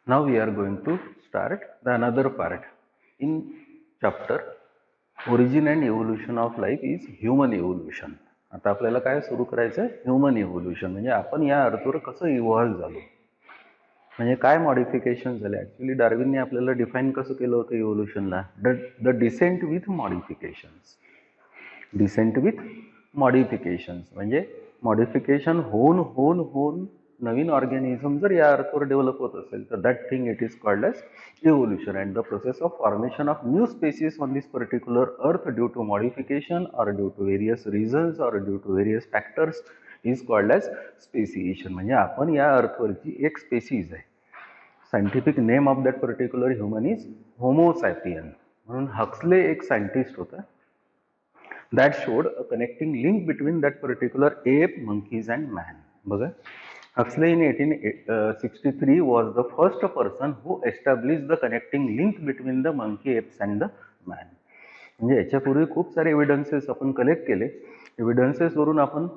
Now we are going to start the another part in chapter origin and evolution of life is human evolution. आता आपल्याला काय सुरू करायचं आहे? Human evolution. म्हणजे आपण या अर्थवर कसं इव्हॉल्व्ह झालो, म्हणजे काय मॉडिफिकेशन झाले. ॲक्च्युली डार्विनने आपल्याला डिफाईन कसं केलं होतं इव्होल्युशनला? The descent with modifications. Descent with modifications म्हणजे मॉडिफिकेशन होऊन होऊन होऊन नवीन ऑर्गॅनिझम जर या अर्थवर डेव्हलप होत असेल तर that thing it is called as evolution. And the process of formation of new species on this particular earth due to modification or due to various reasons or due to various factors is called as speciation. म्हणजे आपण या अर्थवरची एक species आहे. Scientific name of that particular human is Homo sapien. म्हणून Huxley एक scientist होता that showed a connecting link between that particular ape, monkeys and man. बघा, Huxley in 1863 was the first person who established the connecting link between the monkey, apes and the man. म्हणजे याच्यापूर्वी खूप सारे evidences आपण collect केले. एव्हिडन्सेसवरून आपण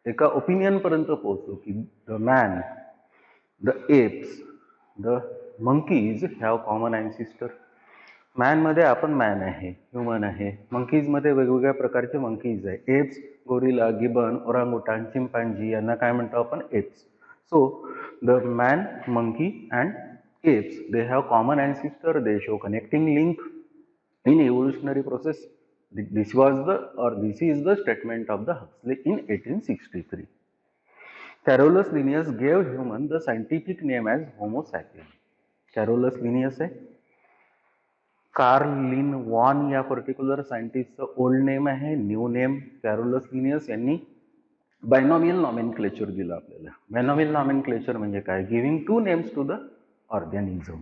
एका opinion पर्यंत पोहोचलो की the man, the apes, the monkeys have common ancestor. मॅनमध्ये आपण मॅन आहे, ह्युमन आहे. मंकीजमध्ये वेगवेगळ्या प्रकारचे मंकीज आहे. Apes, gorilla, gibbon, orangutan, chimpanzee यांना काय म्हणतो आपण? Apes. So the man, monkey and apes they have common ancestor. They show connecting link in evolutionary process. This is the statement of the Huxley in 1863. Carolus Linnaeus gave human the scientific name as Homo sapien. Carolus Linnaeus है, Carl Linn von या particular सायंटिस्टचं old name आहे. New name Carolus Linnaeus यांनी binomial nomenclature दिलं आपल्याला. Binomial nomenclature म्हणजे काय? Giving two names to the organism,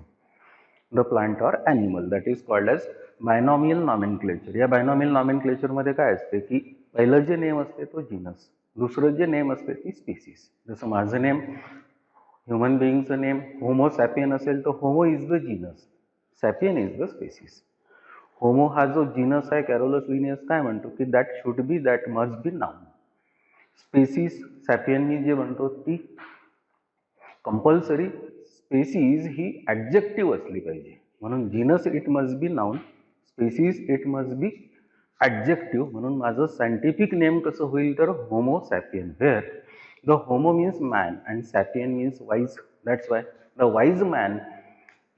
the plant or animal. That is called as binomial nomenclature. या बायनॉमियल नॉमेनक्लेचरमध्ये काय असते की पहिलं जे नेम असते तो जीनस, दुसरं जे नेम असते ती स्पीसीस. जसं माझं नेम, ह्युमन बिईंगचं नेम होमो सॅपियन असेल तर Homo is the genus, sapien is the species. Homo हा जो जीनस आहे कॅरोलस लिनियस काय म्हणतो की that should be, that must be noun. Species सॅपियननी जे म्हणतो ती कंपल्सरी स्पेसिस ही ॲडजेक्टिव्ह असली पाहिजे. म्हणून genus it must be noun, species it must be adjective. म्हणून माझं सायंटिफिक नेम कसं होईल तर Homo sapien. Where the Homo means man and sapien means wise. That's why the wise man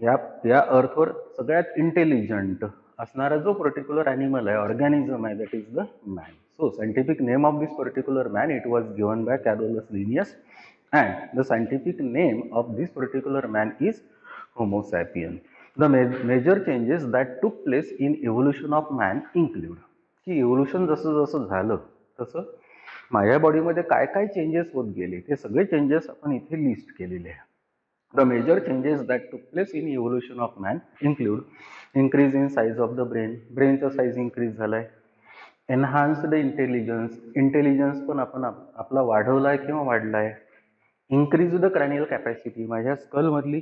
या अर्थवर सगळ्यात इंटेलिजंट असणारा जो पर्टिक्युलर ॲनिमल आहे, ऑर्गॅनिझम आहे, that is the man. So scientific name of this particular man it was given by Carolus Linnaeus and the scientific name of this particular man is Homo sapien. The major changes that took place in evolution of man include की evolution जसं जसं झालं तसं माझ्या बॉडीमध्ये काय काय changes होत गेले ते सगळे चेंजेस आपण इथे लिस्ट केलेले आहे. The major changes that took place in evolution of man include increase in size of the brain. ब्रेनचा साईज इन्क्रीज झालाय. एनहान्स्ड इंटेलिजन्स, इंटेलिजन्स पण आपण आपला वाढवलाय किंवा वाढलाय. इन्क्रीज द क्रॅनियल कॅपॅसिटी, माझ्या स्कलमधली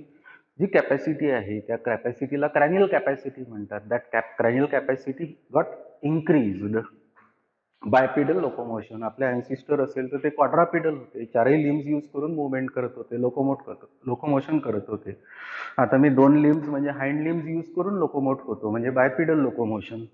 जी कॅपॅसिटी आहे त्या कॅपॅसिटीला क्रॅनियल कॅपॅसिटी म्हणतात. That cranial capacity got increased. Bipedal locomotion, आपले अँसिस्टर असेल तर ते क्वाड्रापिडल होते, चारही लिम्स यूज करून मुवमेंट करत होते, लोकोमोशन करत होते. आता मी दोन लिम्स म्हणजे हाइंड लिम्स यूज करून लोकोमोट होतो, म्हणजे बायपिडल लोकोमोशन.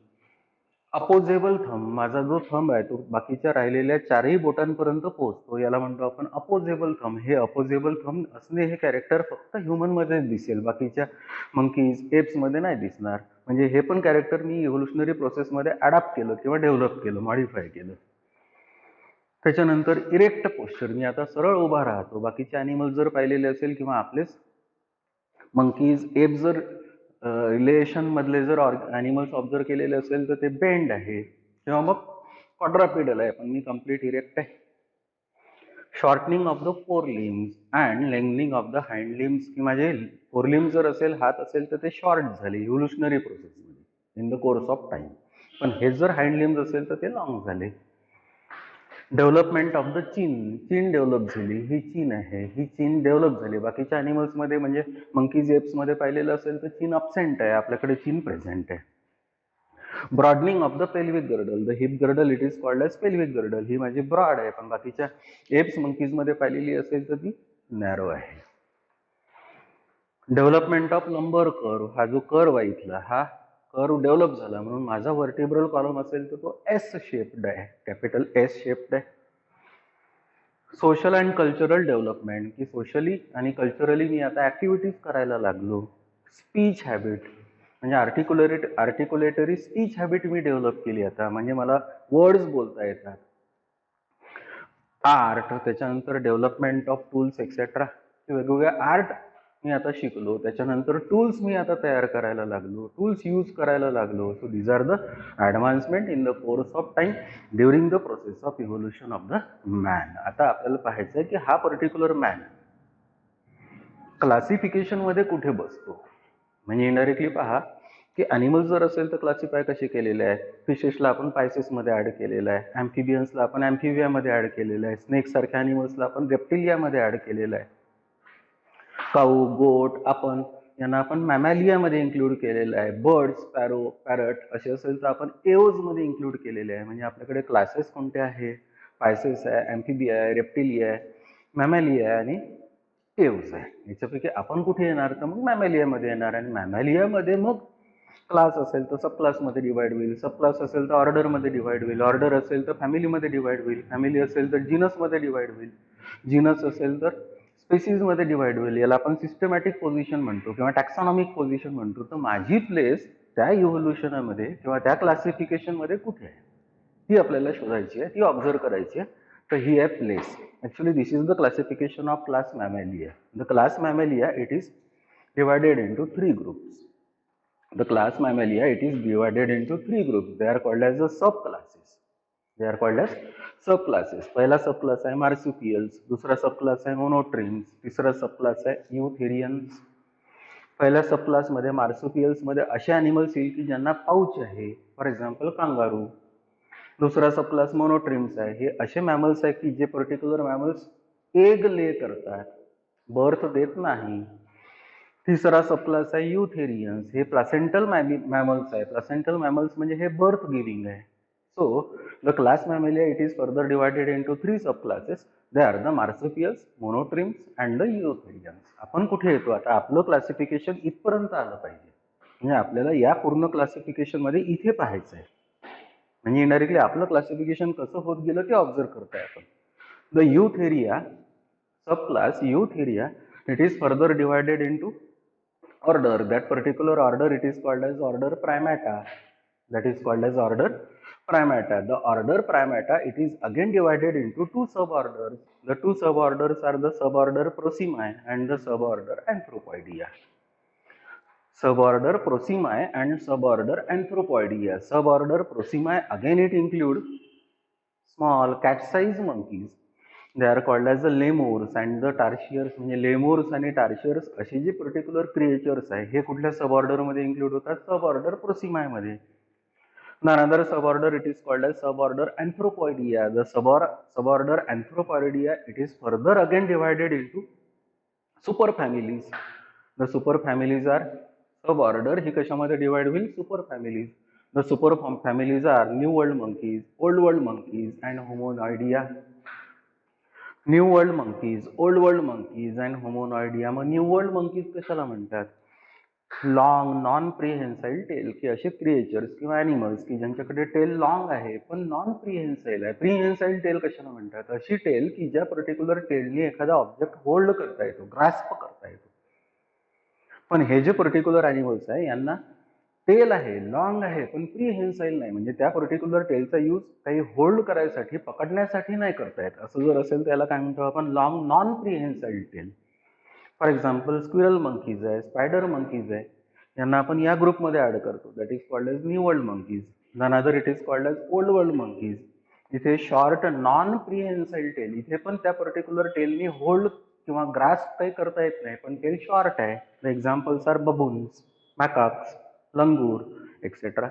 अपोजेबल थंब, माझा जो थंब आहे तो बाकीच्या राहिलेल्या चारही बोटांपर्यंत पोहोचतो, याला म्हणतो आपण अपोजेबल थंब. हे अपोजेबल थंब असणे हे कॅरेक्टर फक्त ह्युमनमध्येच दिसेल, बाकीच्या मंकीज, एप्समध्ये नाही दिसणार. म्हणजे हे पण कॅरेक्टर मी इव्होल्युशनरी प्रोसेसमध्ये अडॅप्ट केलं किंवा डेव्हलप केलं, मॉडिफाय केलं. त्याच्यानंतर इरेक्ट पोश्चर, मी आता सरळ उभा राहतो. बाकीचे ॲनिमल जर पाहिलेले असेल किंवा आपलेच मंकीज, एप जर रिलेशन मधले जर ॲनिमल्स ऑब्झर्व केलेले असेल तर ते बेंड आहे किंवा मग क्वाड्रापिडल आहे, पण मी कम्प्लीट इरेक्ट आहे. Shortening of the four limbs and lengthening of the hind limbs, की माझे फोर लिम्स जर असेल, हात असेल तर ते शॉर्ट झाले इव्होल्युशनरी प्रोसेसमध्ये in the course of time. पण हे जर हाइंड लिम्स असेल तर ते लॉंग झाले. डेव्हलपमेंट ऑफ द चीन, चीन डेव्हलप झाली, ही चीन आहे, ही चीन डेव्हलप झाली. बाकीच्या ॲनिमल्समध्ये म्हणजे मंकीज, एप्समध्ये पाहिलेलं असेल तर चीन अब्सेंट आहे, आपल्याकडे चीन प्रेझेंट आहे. Broadening of the pelvic girdle, the hip girdle it is called as pelvic girdle. ही माझी ब्रॉड आहे, पण बाकीच्या एप्स, मंकीजमध्ये पाहिलेली असेल तर ती नॅरो आहे. डेव्हलपमेंट ऑफ लंबर कर्व, हा जो कर्व आहे इथला, हा कर्व डेव्हलप झाला म्हणून माझा व्हर्टिब्रल कॉलम असेल तर तो एस शेप्ड आहे, कॅपिटल एस शेप्ड आहे. सोशल अँड कल्चरल डेव्हलपमेंट, की सोशली आणि कल्चरली मी आता ऍक्टिव्हिटीज करायला लागलो. स्पीच हॅबिट म्हणजे आर्टिक्युलेटरी स्पीच हॅबिट मी डेव्हलप केली आता, म्हणजे मला वर्ड्स बोलता येतात. आर्ट, त्याच्यानंतर डेव्हलपमेंट ऑफ टूल्स एक्सेट्रा, वेगवेगळ्या आर्ट मी आता शिकलो. त्याच्यानंतर टूल्स मी आता तयार करायला लागलो, टूल्स यूज करायला लागलो. So these are the advancement in the course of time during the process of evolution of the man. आता आपल्याला पाहायचं आहे की हा पर्टिक्युलर मॅन क्लासिफिकेशनमध्ये कुठे बसतो. म्हणजे इनडायरेक्टली पहा की ॲनिमल्स जर असेल तर क्लासिफाय कसे केलेले आहे. फिशेसला आपण पायसेसमध्ये ॲड केलेलं आहे, ॲम्फिबियन्सला आपण ॲम्फिबियामध्ये ॲड केलेलं आहे, स्नेक सारख्या ॲनिमल्सला आपण रेप्टिलियामध्ये ॲड केलेलं आहे. काऊ, गोट, आपण यांना आपण मॅमॅलियामध्ये इन्क्लूड केलेलं आहे. बर्ड्स, स्पॅरो, पॅरट असे असेल तर आपण एओजमध्ये इन्क्लूड केलेले आहे. म्हणजे आपल्याकडे क्लासेस कोणते आहे, पायसेस आहे, ॲम्फिबिया आहे, रेप्टिलिया आहे, मॅमॅलिया आहे आणि एओज आहे. याच्यापैकी आपण कुठे येणार तर मग मॅमॅलियामध्ये येणार. आणि मॅमॅलियामध्ये मग क्लास असेल तर सब क्लासमध्ये डिवाइड होईल, सब क्लास असेल तर ऑर्डरमध्ये डिवाइड होईल, ऑर्डर असेल तर फॅमिलीमध्ये डिवाइड होईल, फॅमिली असेल तर जिनसमध्ये डिवाइड होईल, जिनस असेल तर स्पेसिसमध्ये डिवाइड होईल. याला आपण सिस्टमॅटिक पोझिशन म्हणतो किंवा टॅक्सॉनॉमिक पोझिशन म्हणतो. तर माझी प्लेस त्या इव्होल्युशनमध्ये किंवा त्या क्लासिफिकेशनमध्ये कुठे आहे ती आपल्याला शोधायची आहे, ती ऑब्झर्व करायची आहे. तर ही आहे place. Actually this is the classification of class Mammalia. The class Mammalia it is divided into three groups. The class Mammalia, it is divided into three groups. They are called as the subclasses. They are called as subclasses. पहिला subclass आहे मार्supials, दुसरा subclass आहे मोनोट्रिम्स, तिसरा subclass आहे यूथेरियन्स. पहिल्या सबक्लासमध्ये मार्supials असे animals येईल की ज्यांना पाऊच आहे, फॉर एक्झाम्पल कांगारू. दुसरा सबक्लास मोनोट्रिम्स आहे, हे असे मॅमल्स आहे की जे पर्टिक्युलर मॅमल्स एग ले करतात, बर्थ देत नाही. तिसरा सबक्लास आहे यूथेरियन्स, हे प्लासेंटल मॅमल्स आहे. प्लासेंटल मॅमल्स म्हणजे हे बर्थ गिविंग आहे. So the class Mammalia it is further divided into three sub classes. They are the marsupials, monotremes and the eutherians. आपण कुठे येतो आता, आपलं क्लासिफिकेशन इथपर्यंत आलं पाहिजे. म्हणजे आपल्याला या पूर्ण क्लासिफिकेशनमध्ये इथे पाहायचं आहे. म्हणजे इनडायरेक्टली आपलं क्लासिफिकेशन कसं होत गेलं ते ऑब्झर्व करताय आपण. The Eutheria subclass Eutheria, it is further divided into order. That particular order it is called as order Primata. That is called as order Primata. The order Primata it is again divided into two suborders. The two suborders are the suborder Prosimiae and the suborder Anthropoidea. Suborder Prosimiae and suborder Anthropoidea. Suborder Prosimiae again it includes small cat-sized monkeys. They are called as the lemurs and the tarsiers. म्हणजे लेमोर्स आणि टार्शियर्स असे जे particular creatures आहे हे कुठल्या सबऑर्डरमध्ये include होतात, सबऑर्डर प्रोसिमायमध्ये. Another suborder it is called as suborder Anthropoidea. The suborder Anthropoidea it is further again divided into superfamilies. The superfamilies are suborder ही कशामध्ये divide होईल, superfamilies. The superfamilies are New World monkeys, Old World monkeys and Homonoidea. New world monkeys, old world monkeys and Hominoidea. मग new world monkeys कशाला म्हणतात, long non prehensile tail, की असे creatures किंवा animals की ज्यांच्याकडे टेल लॉंग आहे पण नॉन प्रिहेन्साईल आहे. प्रिहेन्साईल टेल कशाला म्हणतात, अशी टेल की ज्या पर्टिक्युलर टेलने एखादा ऑब्जेक्ट होल्ड करता येतो, ग्रास्प करता येतो. पण हे जे पर्टिक्युलर ॲनिमल्स आहे यांना टेल आहे, लॉंग आहे पण प्रिहेन्साईल नाही. म्हणजे त्या पर्टिक्युलर टेलचा यूज काही होल्ड करायसाठी, पकडण्यासाठी नाही करता येत. असं जर असेल त्याला काय म्हणतो आपण, long non prehensile tail. For example squirrel monkeys आहे, स्पायडर मंकीज आहे, यांना आपण या ग्रुपमध्ये ऍड करतो. That is called as new world monkeys. Another it is called as old world monkeys. इथे शॉर्ट नॉन प्रिहेन्साईल टेल, इथे पण त्या पर्टिक्युलर टेलनी होल्ड किंवा ग्रास्प काही करता येत नाही पण टेल शॉर्ट आहे. The examples are baboons, macaques, langur etcetera.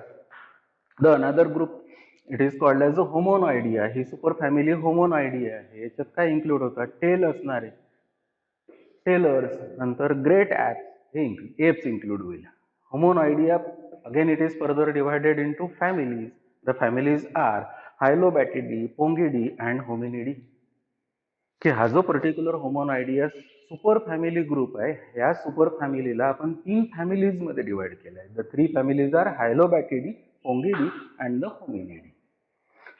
The another group it is called as a Hominoidea. ही सुपर फॅमिली होमोनॉइडिया आहे. याच्यात काय इन्क्लूड होतात, टेल असणारे टेलर्स, नंतर ग्रेट ॲप्स, हे एप्स इन्क्लूड होईल. Hominoidea again it is further divided into families. The families are Hylobatidae, Pongidae and Hominidae. की हा जो particular Hominoidea super family group आहे, ह्या सुपर फॅमिलीला आपण 3 फॅमिलीज मध्ये डिवाइड केलं आहे. The 3 families are Hylobatidae, Pongidae and the Hominidae.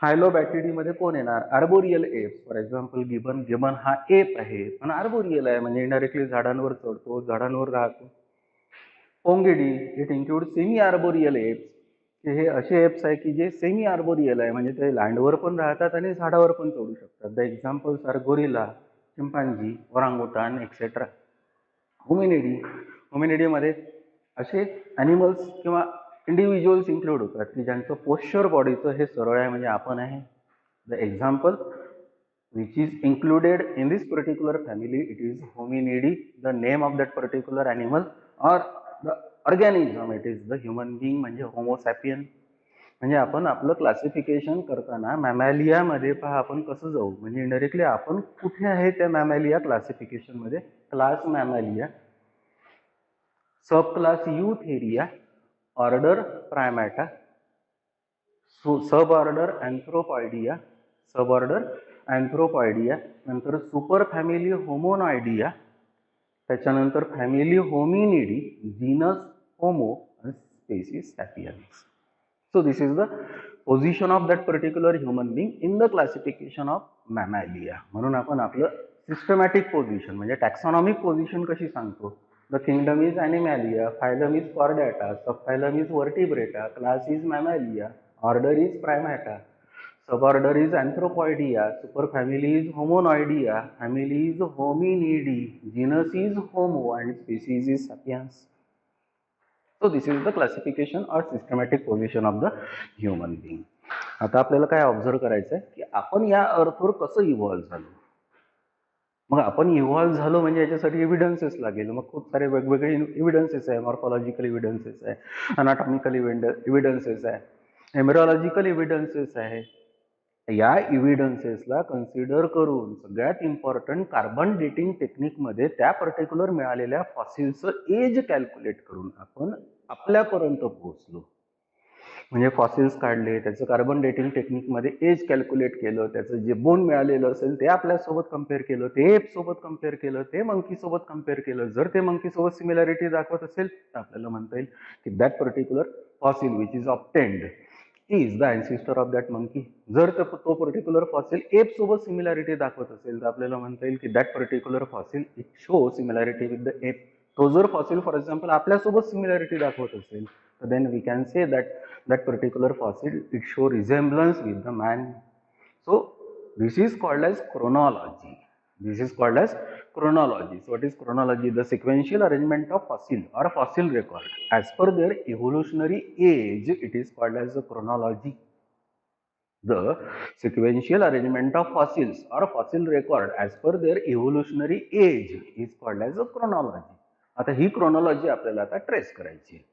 Hylobatidae मध्ये कोण येणार? Arboreal apes. For example gibbon. Gibbon हा एप आहे पण आर्बोरियल आहे, म्हणजे इनडायरेक्टली झाडांवर चढतो, झाडांवर राहतो. Pongidae it include semi arboreal apes, की हे असे एप्स आहे की जे सेमी आर्बोरियल आहे, म्हणजे ते लँडवर पण राहतात आणि झाडावर पण चढू शकतात. The examples are gorilla, chimpanzee, orangutan etcetera. Hominidae. होमिनिडीमध्ये असे ॲनिमल्स किंवा इंडिव्हिज्युअल्स इन्क्लूड होतात की ज्यांचं पोश्चर बॉडीचं हे सरळ आहे, म्हणजे आपण आहे. The example which is included in this particular family, it is hominidae, the name of that particular animal or the organism, it is the human being, म्हणजे होमो सॅपियन. म्हणजे आपण आपलं क्लासिफिकेशन करताना मॅमॅलिया मध्ये पहा आपण कसं जाऊ, म्हणजे इनडायरेक्टली आपण कुठे आहे त्या मॅमॅलिया क्लासिफिकेशन मध्ये. Class Mammalia, sub class Eutheria, order Primata, sub order Anthropoidea, sub order Anthropoidea, नंतर सुपर फॅमिली होमोनॉइडिया, त्याच्यानंतर फॅमिली होमिनिडी, जीनस होमो आणि species sapiens. So this is the position of that particular human being in the classification of mammalia. म्हणून आपण आपलं systematic position म्हणजे taxonomic position कशी सांगतो? The kingdom is Animalia, phylum is Chordata, sub phylum is Vertebrata, class is Mammalia, order is Primata, suborder is Anthropoidea, super family is Hominoidea, family is Hominidae, genus is Homo and species is sapiens. So this is the classification or systematic position of the human being. आता आपल्याला काय observe करायचं आहे की आपण या अर्थवर कसं evolve झालो. मग आपण इव्हॉल्व्ह झालो म्हणजे याच्यासाठी एव्हिडन्सेस लागेल. मग खूप सारे वेगवेगळे एव्हिडन्सेस आहे. मॉर्फॉलॉजिकल एव्हिडन्सेस आहे, अनाटॉमिकल एव्हिडन्सेस आहे, एमेरॉलॉजिकल एव्हिडन्सेस आहे. या एव्हिडन्सेसला कन्सिडर करून सगळ्यात इम्पॉर्टंट कार्बन डेटिंग टेक्निकमध्ये त्या पर्टिक्युलर मिळालेल्या फॉसिल्सचं एज कॅल्क्युलेट करून आपण आपल्यापर्यंत पोहोचलो. म्हणजे फॉसिल्स काढले, त्याचं कार्बन डेटिंग टेक्निकमध्ये एज कॅल्क्युलेट केलं, त्याचं जे बोन मिळालेलं असेल ते आपल्यासोबत कम्पेअर केलं, ते एप सोबत कम्पेअर केलं, ते मंकी सोबत कम्पेअर केलं. जर ते मंकी सोबत सिमिलॅरिटी दाखवत असेल तर आपल्याला म्हणता येईल की that particular fossil which is obtained is the ancestor of that monkey. जर तो पर्टिक्युलर फॉसिल एप सोबत सिमिलॅरिटी दाखवत असेल तर आपल्याला म्हणता येईल की that particular fossil it show similarity with the ape. तो जर फॉसिल फॉर एक्झाम्पल आपल्यासोबत सिमिलॅरिटी दाखवत असेल तर then we can say that that particular fossil it show resemblance with the man. So this is called as chronology. This is called as chronology. So what is chronology? The sequential arrangement of fossil or fossil record as per their evolutionary age, it is called as a chronology. The sequential arrangement of fossils or fossil record as per their evolutionary age is called as a chronology. आता ही chronology आपल्याला आता trace करायची.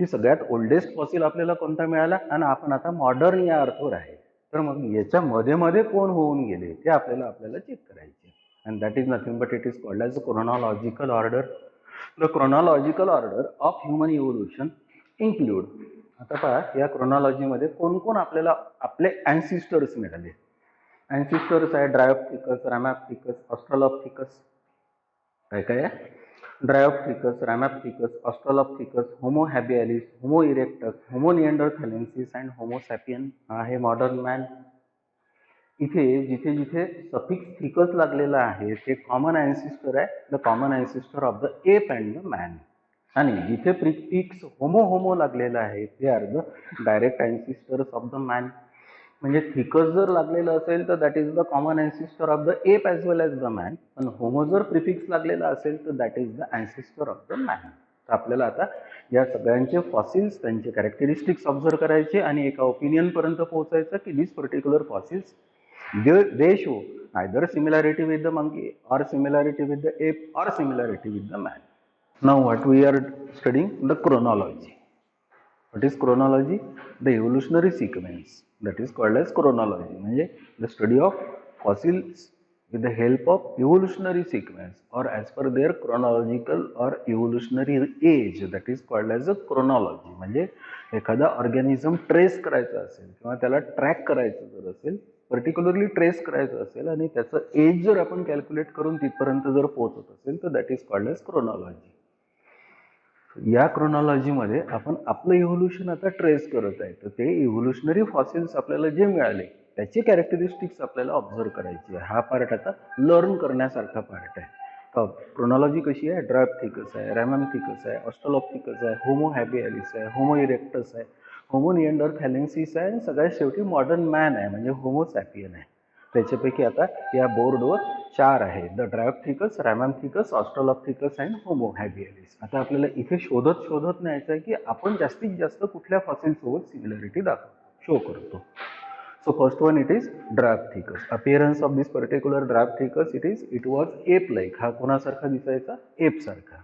की सगळ्यात oldest fossil आपल्याला कोणता मिळाला आणि आपण आता मॉडर्न या अर्थवर आहे, तर मग याच्या मध्ये मध्ये कोण होऊन गेले ते आपल्याला चेक करायचे. And that is nothing but it is called as chronological order. The chronological order of human evolution include. आता पहा या क्रोनॉलॉजीमध्ये कोण कोण आपल्याला आपले अँसिस्टर्स मिळाले. अँसिस्टर्स आहे ड्रायोप्थिकस, रॅमॅप्थिकस, ऑस्ट्रलोप्थिकस. काय काय आहे? Dryopithecus, Ramapithecus, Australopithecus, Homo habilis, Homo erectus, Homo neanderthalensis and Homo sapien. हा आहे मॉडर्न मॅन. इथे जिथे जिथे सफिक्स थिकस लागलेला आहे ते कॉमन अँसिस्टर आहे, the common ancestor of the ape and the man. आणि जिथे प्रिफिक्स होमो होमो लागलेला आहे ते are the direct ancestors of the man. म्हणजे थिकस जर लागलेलं असेल तर that is the common ancestor of the ape as well as the man. पण होमो जर प्रिफिक्स लागलेला असेल तर that is the ancestor of the man. तर आपल्याला आता या सगळ्यांचे फॉसिल्स, त्यांचे कॅरेक्टरिस्टिक्स ऑब्झर्व करायचे आणि एका ओपिनियनपर्यंत पोहोचायचं की दिस particular fossils they show either similarity with the monkey or similarity with the ape or similarity with the man. Now what we are studying? The chronology. What is chronology? The evolutionary sequence. That is called as chronology. म्हणजे the study of fossils with the help of evolutionary sequence or as per their chronological or evolutionary age, that is called as a chronology. म्हणजे एखादा organism trace करायचा असेल किंवा त्याला track करायचं जर असेल पर्टिक्युलरली ट्रेस करायचं असेल आणि त्याचं एज जर आपण कॅल्क्युलेट करून तिथपर्यंत जर पोहोचत असेल तर that is called as chronology. या क्रोनॉलॉजीमध्ये आपण आपलं इव्होल्युशन आता ट्रेस करत आहे. तर ते इव्होल्युशनरी फॉसिल्स आपल्याला जे मिळाले त्याचे कॅरेक्टरिस्टिक्स आपल्याला ऑब्झर्व करायची आहे. हा पार्ट आता लर्न करण्यासारखा पार्ट आहे. क्रोनॉलॉजी कशी आहे? ड्रायोप्थिकस आहे, रॅमॅम्थिकस आहे, ऑस्ट्रलोप्थिकस आहे, होमो हॅबियालिस आहे, होमो इरेक्टस आहे, होमो निएंडरथॅलेन्सिस आहे आणि सगळ्यात शेवटी मॉडर्न मॅन आहे म्हणजे होमो सॅपियन आहे. त्याच्यापैकी आता या बोर्डवर 4 आहे. The Dryopithecus, Ramapithecus, Australopithecus and Homo habilis. आता आपल्याला इथे शोधत न्यायचं आहे की आपण जास्तीत जास्त कुठल्या फॉसिलसोबत सिमिलॅरिटी शो करतो. So first one, it is Dryopithecus. Appearance of this particular Dryopithecus, it was ape-like. हा कोणासारखा दिसायचा? एप सारखा.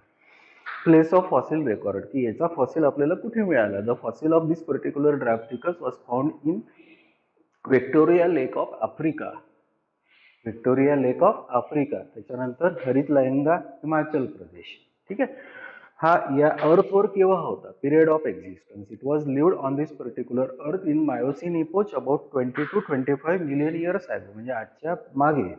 Place of fossil record की याचा फॉसिल आपल्याला कुठे मिळाला? The fossil of this particular Dryopithecus was found in Victoria Lake of Africa. Victoria Lake of Africa. त्याच्यानंतर हरित लायंगा, हिमाचल प्रदेश. ठीक आहे. हा या अर्थवर केव्हा होता? Period of existence. It was lived on this particular earth in Miocene epoch about 20 to 25 million years ago. म्हणजे आजच्या मागे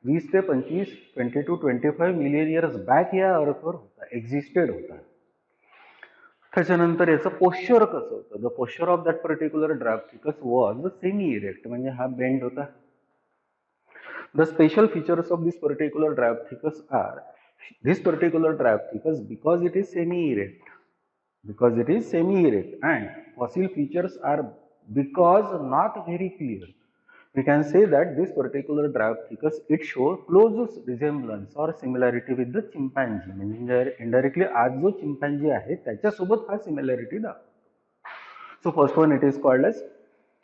20 ते 25, 20 to 25 मिलियन इयर्स बॅक या अर्थवर होता, एक्झिस्टेड होता. त्याच्यानंतर याचं पोश्चर कसं होतं? The posture of that particular Dryopithecus was semi erect. म्हणजे हा बेंड होता. The special features of this particular Dryopithecus are this particular Dryopithecus because it is semi-erect and fossil features are because not very clear. We can say that this particular Dryopithecus it shows close resemblance or similarity with the chimpanzee. म्हणजे indirectly आज जो चिंपॅन्झी आहे त्याच्यासोबत हा similarity दाखवतो. So first one it is called as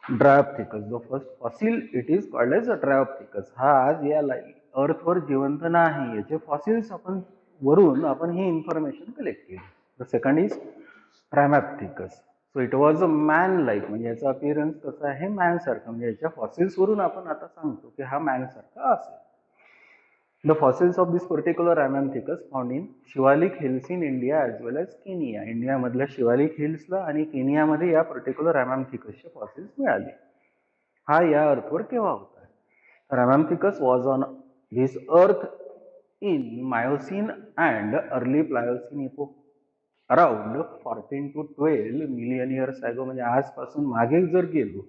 Dryopithecus. The first fossil it is called as a Dryopithecus. हा आज या अर्थवर जिवंत नाही. याचे फॉसिल्स आपण वरून आपण ही इन्फॉर्मेशन कलेक्ट केली. The second is Ramapithecus. So it was a man like. म्हणजे याचा अपिअरन्स कसा आहे? मॅन सारखा. म्हणजे याच्या फॉसिल्स वरून आपण आता सांगतो की हा मॅन सारखा असेल. The fossils of this particular Rhamamthicus found in Shivalik Hills in India as well as Kenya. India मधल्या शिवालिक हिल्सला आणि केनियामध्ये या पर्टिक्युलर रॅमॅम्थिकसचे फॉसिल्स मिळाले. हा या अर्थवर केव्हा होता? रॅमॅम्थिकस वॉज ऑन धिस अर्थ in myosin and early Pliocene epoch around 14 to 12 million years ago. म्हणजे आजपासून मागे जर गेलो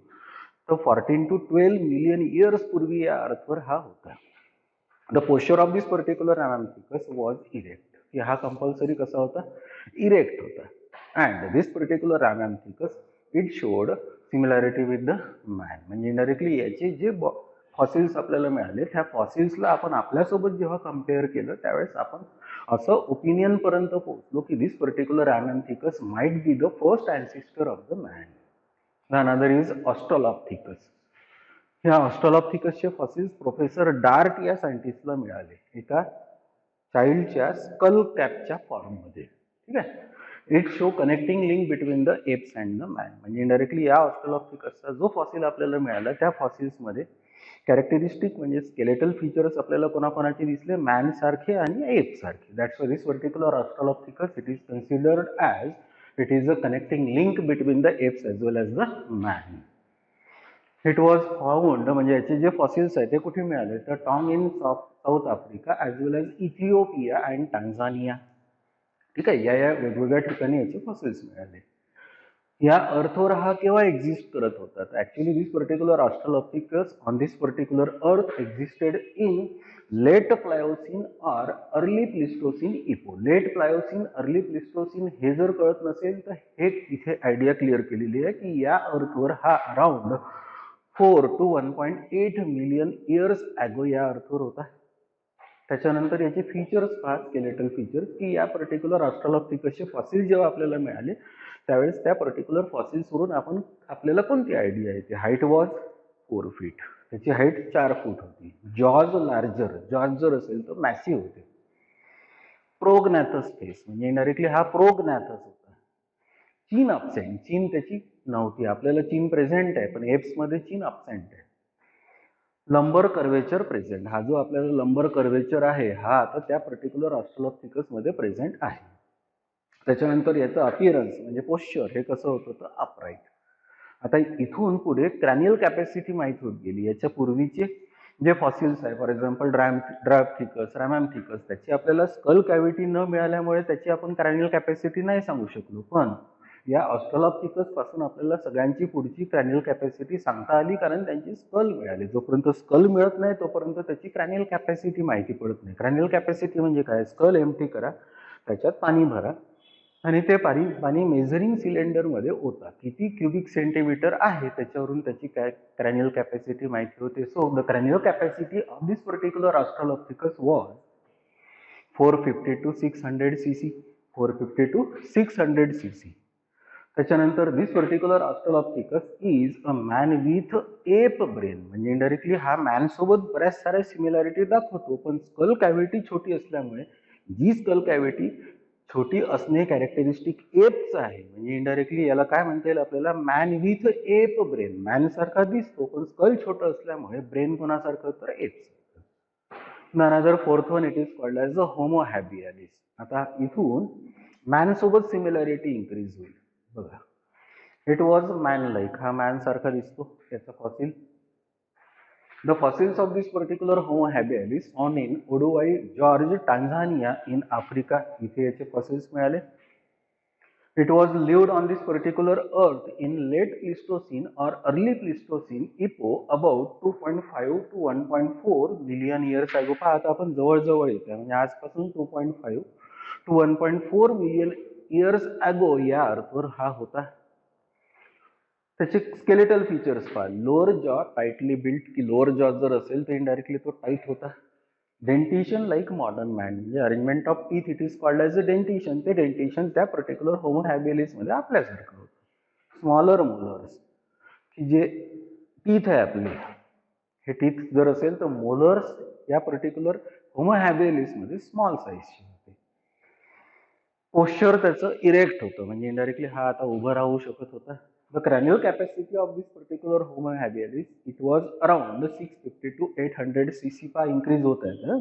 तर 14 to 12 मिलियन इयर्स पूर्वी या अर्थवर हा होता. The posture of this particular Rhamamthicus was erect. हा कंपल्सरी कसा होता? इरेक्ट होता. And this particular Rhamamthicus it showed similarity with the man. म्हणजे इंडायरेक्टली याचे जे फॉसिल्स आपल्याला मिळाले त्या फॉसिल्सला आपण आपल्यासोबत जेव्हा कम्पेअर केलं त्यावेळेस आपण असं ओपिनियन पर्यंत पोहोचलो की दिस particular Rhamamthicus might be the first ancestor of the man. The another is Australopithecus. ह्या ऑस्ट्रलोप्थिकसचे फॉसिल्स प्रोफेसर डार्ट या सायंटिस्टला मिळाले एका चाइल्डच्या स्कल कॅपच्या फॉर्ममध्ये. ठीक आहे. It show connecting link between the apes and the man. म्हणजे इंडायरेक्टली या ऑस्ट्रलोप्थिकसचा जो फॉसिल आपल्याला मिळाला त्या फॉसिल्समध्ये कॅरेक्टरिस्टिक म्हणजे स्केलेटल फीचर्स आपल्याला कोणाकोणाचे दिसले? मॅन सारखे आणि एप सारखे. That's why this particular Australopithecus it is considered as it is a connecting link between the apes as well as the man. It was found म्हणजे याचे जे फॉसिल्स आहेत ते कुठे मिळाले? तर tong in south Africa as well as Ethiopia and Tanzania. ठीक आहे. या वेगवेगळ्या ठिकाणी याचे फॉसिल्स मिळाले. या अर्थवर हा केव्हा एक्झिस्ट करत होता? तर actually this particular Australopithecus on this particular earth existed in late Pliocene or early Pleistocene epoch. Late Pliocene, early Pleistocene हे जर कळत नसेल तर हे इथे आयडिया क्लिअर केलेली आहे की या अर्थवर हा around 4 to 1.8 million years ago या अर्थवर होता. त्याच्यानंतर याचे फीचर्स पहा, स्केलेटल फीचर्स, की या पर्टिक्युलर ऑस्ट्रलोप्थिकसचे फॉसिल जेव्हा आपल्याला मिळाले त्यावेळेस त्या पर्टिक्युलर फॉसिल्सवरून आपल्याला कोणती आयडिया येते? Height was 4 feet. त्याची हाईट 4 फूट होती. जॉज लार्जर, जॉज जर असेल तर मॅसिव्ह होते. प्रोग्नॅथस फेस म्हणजे इंडायरेक्टली हा प्रोग्नॅथस होता. चीन अबसेंट, चीन त्याची नव्हती. आपल्याला चीन प्रेझेंट आहे पण एप्समध्ये चीन अबसेंट आहे. लंबर कर्वेचर प्रेझेंट. हा जो आपल्याला लंबर कर्वेचर आहे हा आता त्या पर्टिक्युलर ऑस्ट्रलोप्थिकस मध्ये प्रेझेंट आहे. त्याच्यानंतर याचं अपिअरन्स म्हणजे पोश्चर हे कसं होतं तर अपराईट. आता इथून पुढे क्रॅनियल कॅपॅसिटी माहित होत गेली. याच्या पूर्वीचे जे फॉसिल्स आहे, फॉर एक्झाम्पल ड्रायोप्थिकस, रॅमॅम्थिकस, त्याची आपल्याला स्कल कॅव्हिटी न मिळाल्यामुळे त्याची आपण क्रॅनियल कॅपॅसिटी नाही सांगू शकलो. पण या ऑस्ट्रलोपिथिकस पासून आपल्याला सगळ्यांची पुढची क्रॅनियल कॅपॅसिटी सांगता आली, कारण त्यांची स्कल मिळाली. जोपर्यंत स्कल मिळत नाही तोपर्यंत त्याची क्रॅनियल कॅपॅसिटी माहिती पडत नाही. क्रॅनियल कॅपॅसिटी म्हणजे काय? स्कल एम्प्टी करा, त्याच्यात पाणी भरा आणि ते पाणी मेजरिंग सिलेंडरमध्ये ओता. किती क्युबिक सेंटीमीटर आहे त्याच्यावरून त्याची क्रॅनियल कॅपॅसिटी माहिती होते. So the cranial capacity of this particular Australopithecus was 450 to 600 cc. 450 to 600 cc. त्याच्यानंतर this particular Australopithecus is a man with ape brain. म्हणजे इनडायरेक्टली हा मॅन सोबत बऱ्याच साऱ्या सिमिलॅरिटी दाखवतो, पण स्कल कॅव्हिटी छोटी असल्यामुळे जी स्कल कॅव्हिटी छोटी असणे कॅरेक्टरिस्टिक एपच आहे. म्हणजे इनडायरेक्टली याला काय म्हणता येईल आपल्याला? Man with ape brain. Man सारखा दिसतो पण स्कल छोटं असल्यामुळे ब्रेन कोणासारखं? तर apes. Another fourth one it is called as a Homo habilis. आता इथून मॅन सोबत सिमिलॅरिटी इन्क्रीज होईल. बघा, इट वॉज मॅन लाईक. हा मॅन सारखा दिसतो, त्याचा फॉसिल. The fossils of this particular Homo habilis found in Oduwai Gorge, Tanzania in Africa. इथे याचे fossils मिळाले. It was lived on this particular earth in late Pleistocene or early Pleistocene epoch about 2.5 to 1.4 million years ago. पहा, आता आपण जवळ येते. म्हणजे आजपासून 2.5 to 1.4 million years ago या अर्थवर हा होता. त्याचे स्केलेटल फीचर्स पहा. लोअर जॉ टाइटली बिल्ट, की लोअर जॉ जर असेल तर इनडायरेक्टली तो टाईट होता. Dentition like modern man. म्हणजे arrangement of teeth it is called as a dentition. ते डेंटिशन त्या पर्टिक्युलर होमो हॅबिलिस मध्ये आपल्यासारखं होतं. स्मॉलर मोलर्स, की जे टीथ आहे आपले, हे टीथ जर असेल तर मोलर्स या पर्टिक्युलर होमो हॅबिलिस मध्ये स्मॉल साईजचे होते. पोश्चर त्याचं इरेक्ट होतं. म्हणजे इनडायरेक्टली हा आता उभं राहू शकत होता. The cranial capacity of this particular Homo habilis, it was around 650 to 800 cc per increase होता है.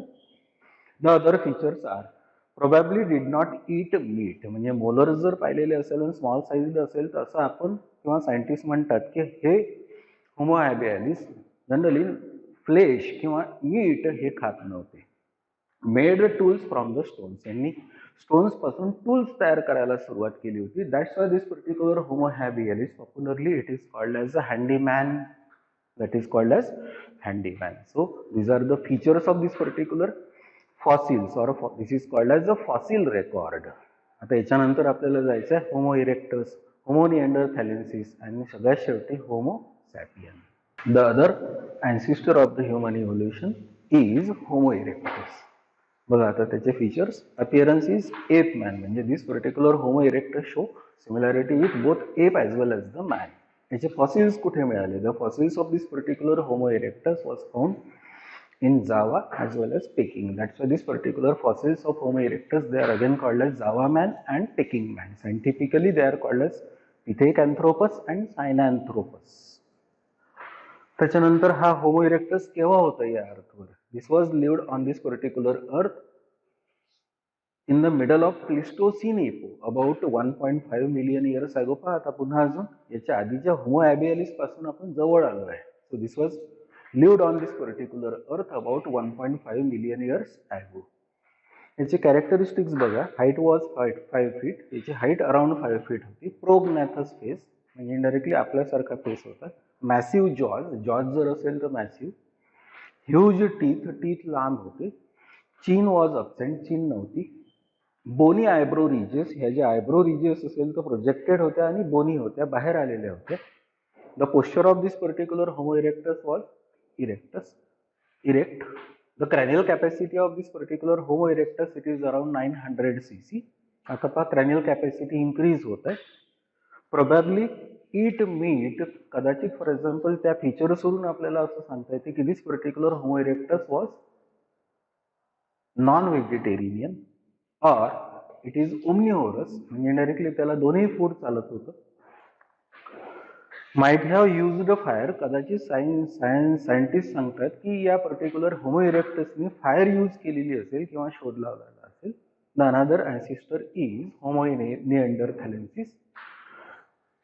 The other features are probably did not eat meat. म्हणजे मोलर जर पाहिलेले असेल आणि स्मॉल साइज असेल तर असं आपण किंवा सायंटिस्ट म्हणतात की हे होमो हॅबियालिस जनरली फ्लेश किंवा मीट हे खात नव्हते. Made tools from the stones. यांनी स्टोन्स पासून टूल्स तयार करायला सुरुवात केली होती. That's why this particular Homo habilis popularly it is called as a handyman. That is called as handyman. So these are the features of this particular fossils और this is called as a fossil record. आता याच्यानंतर आपल्याला जायचं आहे homo erectus, homo निअँडरथॅलेन्सिस आणि सगळ्यात शेवटी Homo sapien. The other ancestor of the human evolution is Homo erectus. बघा आता त्याचे features. Appearance is ape man. म्हणजे this particular Homo erectus show similarity with both ape as well as the man. याचे fossils कुठे मिळाले? The fossils of this particular Homo erectus was found in Java as well as Peking. That's why these particular fossils of Homo erectus, they are again called as Java man and Peking man. Scientifically they are called as Pithecanthropus and Sinanthropus. त्याच्यानंतर हा homo erectus केव्हा होता या अर्थवर? This was lived on this particular earth in the middle of Pleistocene epoch about 1.5 million years ago. पहा आता पुन्हा अजून याच्या आधीच्या होमो हॅबियालिस पासून आपण जवळ आलो आहे. So this was lived on this particular earth about 1.5 million years ago. याचे कॅरेक्टरिस्टिक्स बघा. Height was 5 feet. याची हाईट अराउंड 5 feet होती. प्रोग्नॅथस फेस, म्हणजे इनडायरेक्टली आपल्यासारखा फेस होता. मॅसिव्ह जॉज, जॉज जर असेल तर मॅसिव्ह. ह्यूज टीथ, टीथ लांब होते. चीन वॉज अब्सेंट, चीन नव्हती. बोनी आयब्रो रिजेस, ह्या जे आयब्रो रिजेस असेल तर प्रोजेक्टेड होत्या आणि बोनी होत्या, बाहेर आलेल्या होत्या. The posture of this particular Homo erectus was erect. The cranial capacity of this particular Homo erectus, it is around 900 cc. आता पहा cranial capacity increase होत आहे. Probably eat meat. कदाचित फॉर एक्झाम्पल त्या फीचर्स वरून आपल्याला असं सांगता येते की दिस पर्टिक्युलर Homo erectus was non-vegetarian or it is omnivorous. म्हणजे डायरेक्टली त्याला दोन्ही फूड चालत होतं. Might have used fire. कदाचित सायंटिस्ट सांगतात की या पर्टिक्युलर होमो इरेक्टसने फायर यूज केलेली असेल किंवा शोध लावलेला असेल. The another ancestor is Homo neanderthalensis.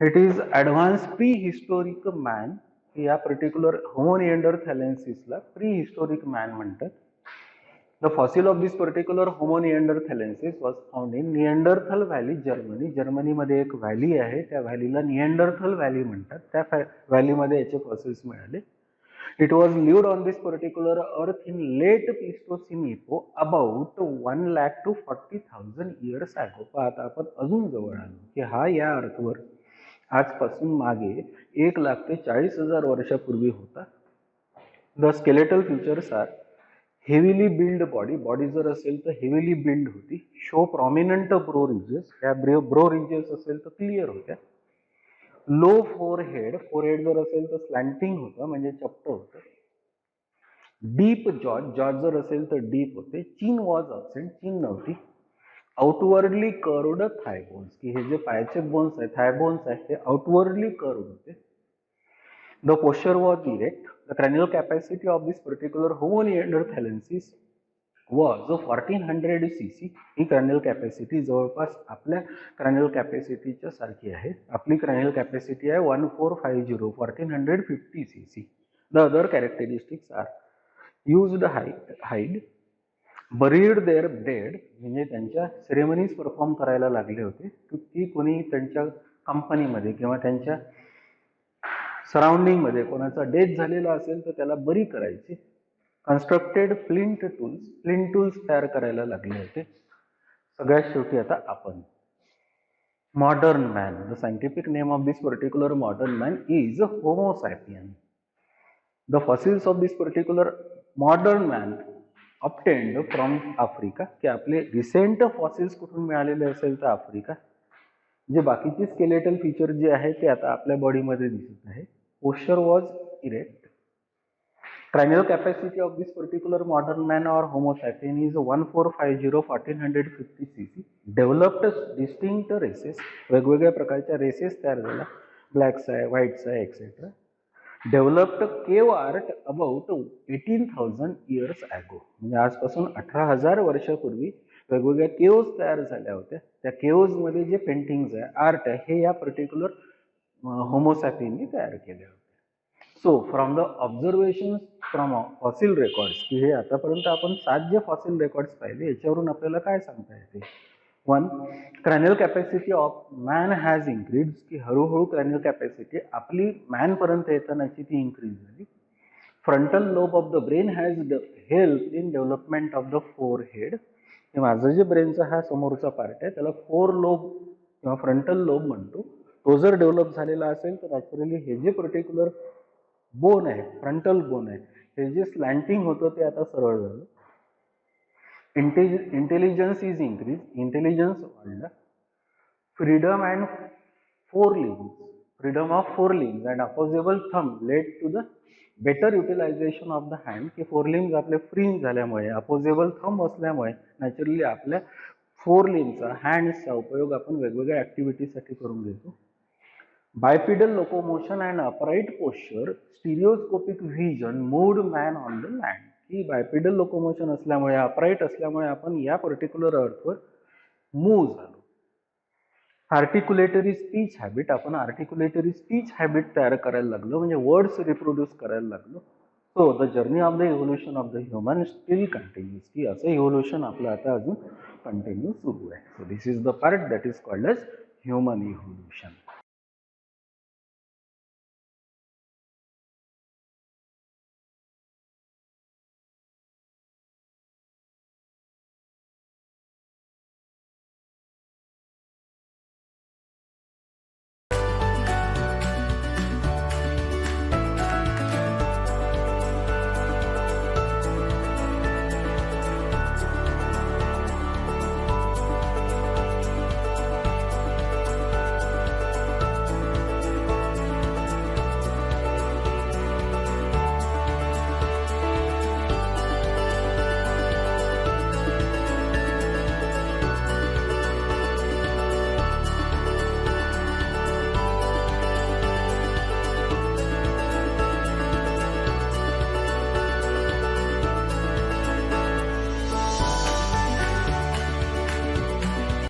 It is advance pre historic man. या पर्टिक्युलर होमो निएंडरथॅलेन्सिसला प्री हिस्टोरिक मॅन म्हणतात. The fossil of this particular Homo neanderthalensis was found in Neanderthal valley, Germany. जर्मनीमध्ये एक व्हॅली आहे, त्या व्हॅलीला निएंडरथल व्हॅली म्हणतात. त्या व्हॅलीमध्ये याचे फॉसिल्स मिळाले. It was lived on this particular earth in late Pleistocene epoch about 1 lakh to 40,000 years ago. आता आपण अजून जवळ आलो की हा या अर्थवर आजपासून मागे 1 लाख ते 40,000 वर्षापूर्वी होता. The skeletal features are heavily build body. Body जर असेल तर हेविली बिल्ड होती. Show prominent brow ridges. त्या ब्रो रिजेस असेल तर क्लिअर होत्या. Low forehead. फोरहेड जर असेल तर स्लॅन्टिंग होतं, म्हणजे चपट होतं. Deep jaws. जॉज जर असेल तर डीप होते. चीन वॉज अबसेंट. चीन नव्हती. आउटवर्डली कर्वड थाय बोन्स. की हे जे पायाचे बोन्स आहेत, थाय बोन्स आहेत, ते आउटवर्डली कर्वड होते. The posture was erect. The cranial capacity of this particular Homo neanderthalensis was 1400 cc. ही क्रॅनियल कॅपॅसिटी जवळपास आपल्या क्रॅनियल कॅपॅसिटीच्या सारखी आहे. आपली क्रॅनियल कॅपॅसिटी आहे 1450 cc. The other characteristics are used hide, buried their dead. म्हणजे त्यांच्या सेरेमनीज परफॉर्म करायला लागले होते की कोणी त्यांच्या कंपनीमध्ये किंवा त्यांच्या सराउंडिंगमध्ये कोणाचा डेथ झालेला असेल तर त्याला बरी करायची. Constructed flint tools. Flint tools तयार करायला लागले होते. सगळ्यात शेवटी आता आपण modern man. The scientific name of this particular modern man is Homo sapien. The fossils of this particular modern man obtained from Africa. की आपले रिसेंट फॉसिल्स कुठून मिळालेले असेल तर आफ्रिका. जे बाकीचे स्केलेटल फीचर जे आहे ते आता आपल्या बॉडीमध्ये दिसत आहे. Posture was erect. Cranial capacity of this particular modern man or Homo sapien is 1450 cc. Developed distinct races. वेगवेगळ्या प्रकारच्या रेसेस तयार झाल्या. ब्लॅक्स आहे, व्हाईट्स आहे, etcetera. Developed cave art about 18,000 years ago. म्हणजे आजपासून 18,000 वर्षापूर्वी वेगवेगळ्या केव्ज तयार झाल्या होत्या. त्या केव्ज मध्ये जे पेंटिंग्स आहे, आर्ट आहे, हे या पर्टिक्युलर होमोसॅपियननी तयार केले होते. So from the observation from fossil records, की हे आतापर्यंत आपण 7 जे फॉसिल रेकॉर्ड्स पाहिले याच्यावरून आपल्याला काय सांगता येते. 1. Cranial capacity of man has increase. की हळूहळू क्रॅनियल कॅपॅसिटी आपली मॅनपर्यंत येतानाची ती इन्क्रीज झाली. Frontal lobe of the brain has help in development of the forehead. की माझं जे ब्रेनचा हा समोरचा पार्ट आहे त्याला फोर लोब किंवा फ्रंटल लोब म्हणतो. तो जर डेव्हलप झालेला असेल तर नॅचरली हे जे पर्टिक्युलर बोन आहे, फ्रंटल बोन आहे, हे जे स्लॅन्टिंग होतं ते आता सरळ झालं. Intelligence is increase. इंटेलिजन्स वाढलं. Freedom and four limbs. Freedom of four limbs and opposable thumb led to the better utilization of the hand. की फोर लिम्स आपले फ्री झाल्यामुळे, अपोजेबल थंब असल्यामुळे नॅचरली आपल्या फोर लिम्सचा, हँड्सचा उपयोग आपण वेगवेगळ्या ऍक्टिव्हिटीसाठी करून घेतो. Bipedal locomotion and upright posture, stereoscopic vision moved man on the land. की बायपिडल लोकोमोशन असल्यामुळे, अपराइट असल्यामुळे आपण या पर्टिक्युलर अर्थवर मूव्ह झालो. Articulatory speech habit. आपण आर्टिक्युलेटरी स्पीच हॅबिट तयार करायला लागलो, म्हणजे वर्ड्स रिप्रोड्यूस करायला लागलो. So the journey of the evolution of the human still continues. की असं इव्होल्युशन आपलं आता अजून कंटिन्यू सुरू आहे. So this is the part that is called as human evolution.